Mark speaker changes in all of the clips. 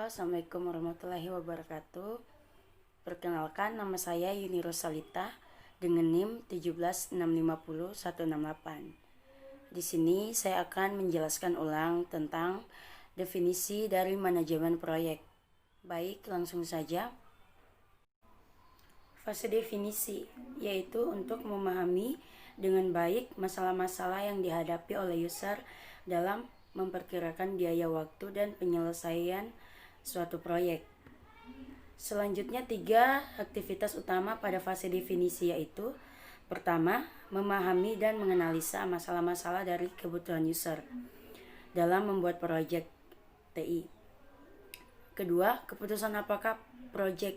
Speaker 1: Assalamualaikum warahmatullahi wabarakatuh. Perkenalkan, nama saya Yuni Rosalita dengan NIM 17650-168. Di sini saya akan menjelaskan ulang tentang definisi dari manajemen proyek. Baik, langsung saja. Fase definisi yaitu untuk memahami dengan baik masalah-masalah yang dihadapi oleh user dalam memperkirakan biaya waktu dan penyelesaian suatu proyek. Selanjutnya 3 aktivitas utama pada fase definisi yaitu: pertama, memahami dan menganalisa masalah-masalah dari kebutuhan user dalam membuat proyek TI. Kedua, keputusan apakah proyek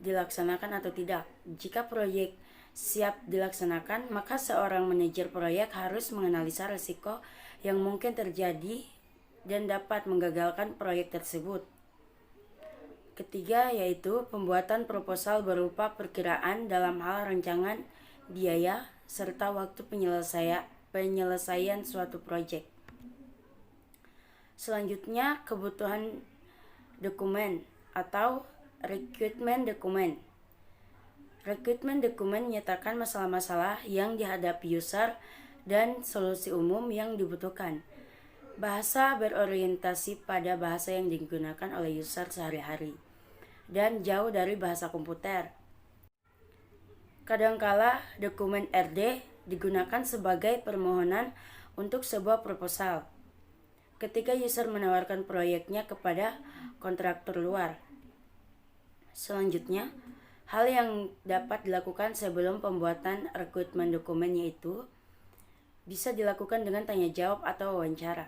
Speaker 1: dilaksanakan atau tidak. Jika proyek siap dilaksanakan, maka seorang manajer proyek harus menganalisa risiko yang mungkin terjadi dan dapat menggagalkan proyek tersebut. Ketiga, yaitu pembuatan proposal berupa perkiraan dalam hal rancangan biaya serta waktu penyelesaian suatu proyek. Selanjutnya, kebutuhan dokumen atau requirement dokumen. Requirement dokumen menyatakan masalah-masalah yang dihadapi user dan solusi umum yang dibutuhkan. Bahasa berorientasi pada bahasa yang digunakan oleh user sehari-hari dan jauh dari bahasa komputer. Kadangkala dokumen RD digunakan sebagai permohonan untuk sebuah proposal ketika user menawarkan proyeknya kepada kontraktor luar. Selanjutnya, hal yang dapat dilakukan sebelum pembuatan requirement dokumen yaitu bisa dilakukan dengan tanya jawab atau wawancara.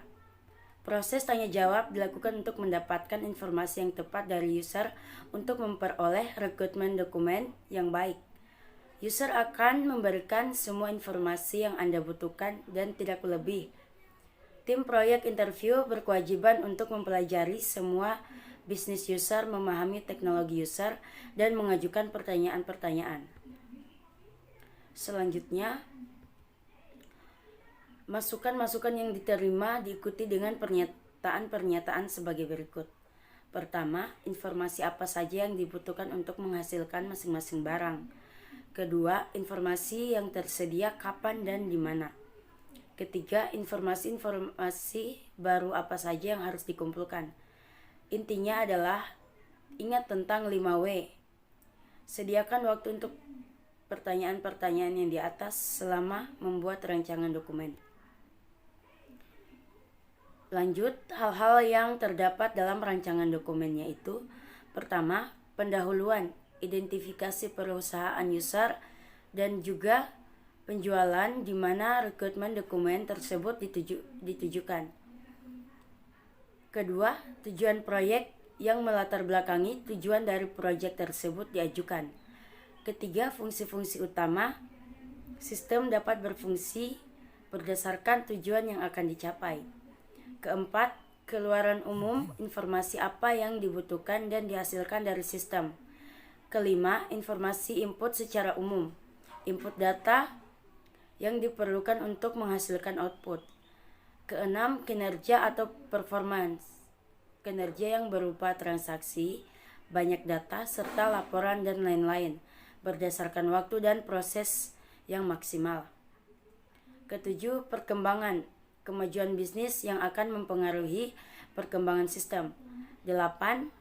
Speaker 1: Proses tanya jawab dilakukan untuk mendapatkan informasi yang tepat dari user untuk memperoleh requirement dokumen yang baik. User akan memberikan semua informasi yang Anda butuhkan dan tidak lebih. Tim proyek interview berkewajiban untuk mempelajari semua bisnis user, memahami teknologi user, dan mengajukan pertanyaan-pertanyaan. Selanjutnya, masukan-masukan yang diterima diikuti dengan pernyataan-pernyataan sebagai berikut. Pertama, informasi apa saja yang dibutuhkan untuk menghasilkan masing-masing barang. Kedua, informasi yang tersedia kapan dan di mana. Ketiga, informasi-informasi baru apa saja yang harus dikumpulkan. Intinya adalah ingat tentang 5W. Sediakan waktu untuk pertanyaan-pertanyaan yang di atas selama membuat rancangan dokumen. Lanjut, hal-hal yang terdapat dalam rancangan dokumen yaitu: pertama, pendahuluan, identifikasi perusahaan user dan juga penjualan di mana requirement dokumen tersebut ditujukan. Kedua, tujuan proyek yang melatar belakangi tujuan dari proyek tersebut diajukan. Ketiga, fungsi-fungsi utama. Sistem dapat berfungsi berdasarkan tujuan yang akan dicapai. Keempat, keluaran umum, informasi apa yang dibutuhkan dan dihasilkan dari sistem. Kelima, informasi input secara umum, input data yang diperlukan untuk menghasilkan output. Keenam, kinerja atau performance, kinerja yang berupa transaksi, banyak data, serta laporan dan lain-lain, berdasarkan waktu dan proses yang maksimal. Ketujuh, perkembangan, kemajuan bisnis yang akan mempengaruhi perkembangan sistem. 8.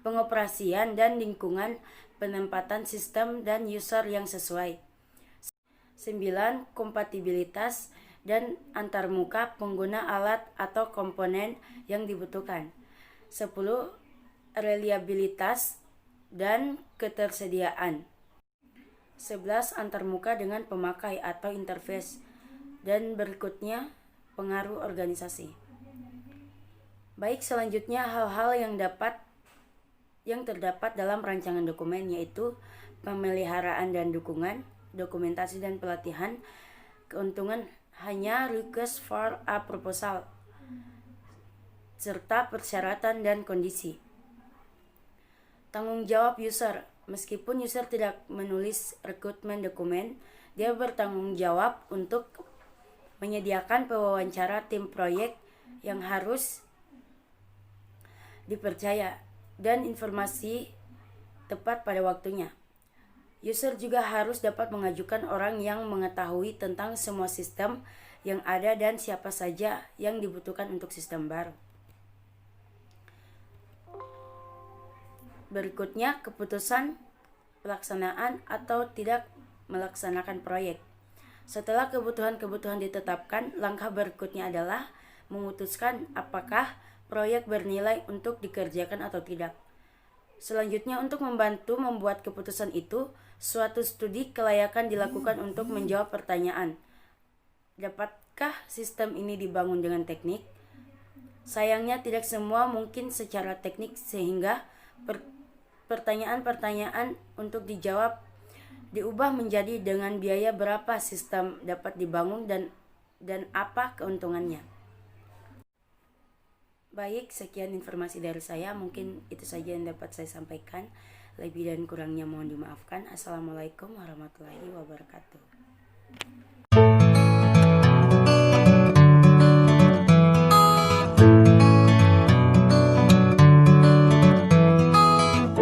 Speaker 1: Pengoperasian dan lingkungan penempatan sistem dan user yang sesuai. 9. Kompatibilitas dan antarmuka pengguna alat atau komponen yang dibutuhkan. 10. Reliabilitas dan ketersediaan. 11. Antarmuka dengan pemakai atau interface. Dan berikutnya, pengaruh organisasi. Baik, selanjutnya hal-hal yang terdapat dalam rancangan dokumen yaitu pemeliharaan dan dukungan, dokumentasi dan pelatihan, keuntungan hanya request for a proposal, serta persyaratan dan kondisi. Tanggung jawab user. Meskipun user tidak menulis requirement dokumen, dia bertanggung jawab untuk menyediakan pewawancara tim proyek yang harus dipercaya, dan informasi tepat pada waktunya. User juga harus dapat mengajukan orang yang mengetahui tentang semua sistem yang ada dan siapa saja yang dibutuhkan untuk sistem baru. Berikutnya, keputusan pelaksanaan atau tidak melaksanakan proyek. Setelah kebutuhan-kebutuhan ditetapkan, langkah berikutnya adalah memutuskan apakah proyek bernilai untuk dikerjakan atau tidak. Selanjutnya, untuk membantu membuat keputusan itu, suatu studi kelayakan dilakukan untuk menjawab pertanyaan, dapatkah sistem ini dibangun dengan teknik? Sayangnya tidak semua mungkin secara teknik, sehingga pertanyaan-pertanyaan untuk dijawab diubah menjadi dengan biaya berapa sistem dapat dibangun dan apa keuntungannya. Baik, sekian informasi dari saya. Mungkin itu saja yang dapat saya sampaikan. Lebih dan kurangnya mohon dimaafkan. Assalamualaikum warahmatullahi wabarakatuh.